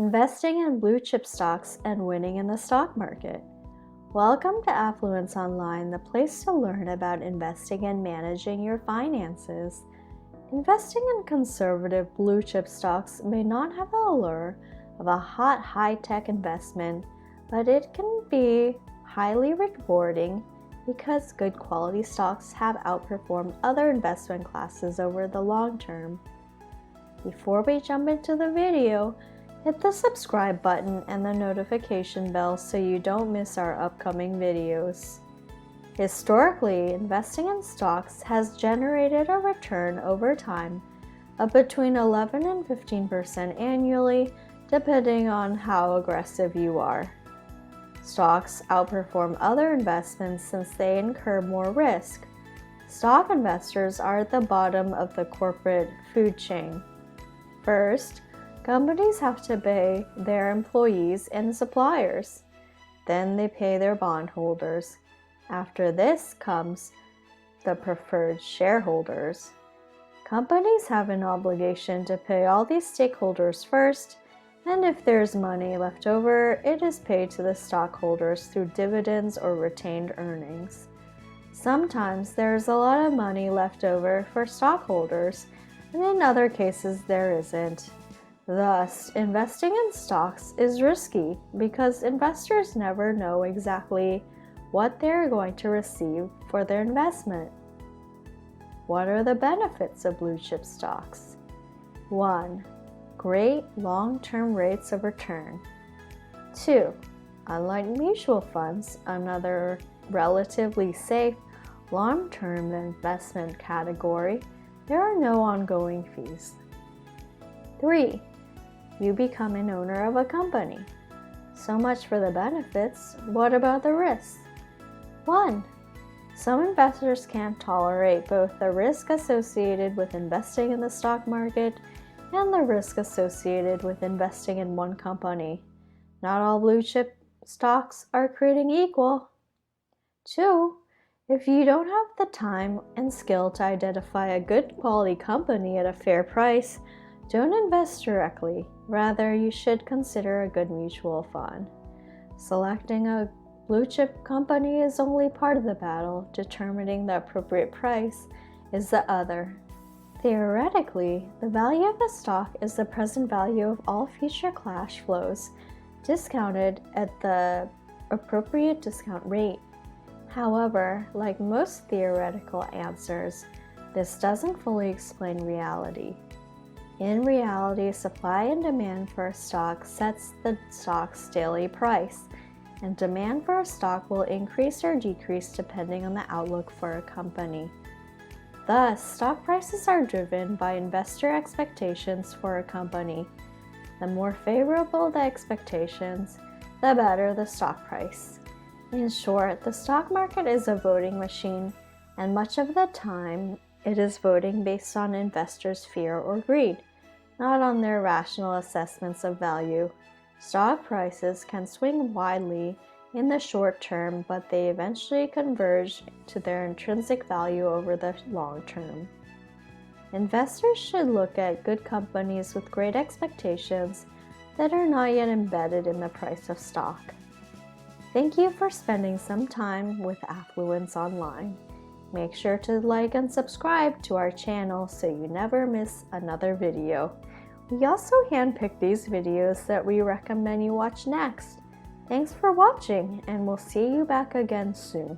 investing in blue chip stocks and winning in the stock market. Welcome to Affluence Online, the place to learn about investing and managing your finances. Investing in conservative blue chip stocks may not have the allure of a hot high-tech investment, but it can be highly rewarding because good quality stocks have outperformed other investment classes over the long term. Before we jump into the video, hit the subscribe button and the notification bell so you don't miss our upcoming videos. Historically, investing in stocks has generated a return over time of between 11 and 15% annually, depending on how aggressive you are. Stocks outperform other investments since they incur more risk. Stock investors are at the bottom of the corporate food chain. First, companies have to pay their employees and suppliers. Then they pay their bondholders. After this comes the preferred shareholders. Companies have an obligation to pay all these stakeholders first, and if there's money left over, it is paid to the stockholders through dividends or retained earnings. Sometimes there's a lot of money left over for stockholders, and in other cases there isn't. Thus, investing in stocks is risky because investors never know exactly what they're going to receive for their investment. What are the benefits of blue chip stocks? 1. Great long-term rates of return. 2. Unlike mutual funds, another relatively safe long-term investment category, there are no ongoing fees. 3. You become an owner of a company. So much for the benefits. What about the risks? 1. Some investors can't tolerate both the risk associated with investing in the stock market and the risk associated with investing in one company. Not all blue chip stocks are created equal. 2. If you don't have the time and skill to identify a good quality company at a fair price, don't invest directly. Rather, you should consider a good mutual fund. Selecting a blue chip company is only part of the battle. Determining the appropriate price is the other. Theoretically, the value of the stock is the present value of all future cash flows, discounted at the appropriate discount rate. However, like most theoretical answers, this doesn't fully explain reality. In reality, supply and demand for a stock sets the stock's daily price, and demand for a stock will increase or decrease depending on the outlook for a company. Thus, stock prices are driven by investor expectations for a company. The more favorable the expectations, the better the stock price. In short, the stock market is a voting machine, and much of the time it is voting based on investors' fear or greed, not on their rational assessments of value. Stock prices can swing widely in the short term, but they eventually converge to their intrinsic value over the long term. Investors should look at good companies with great expectations that are not yet embedded in the price of stock. Thank you for spending some time with Affluence Online. Make sure to like and subscribe to our channel so you never miss another video. We also handpick these videos that we recommend you watch next. Thanks for watching, and we'll see you back again soon.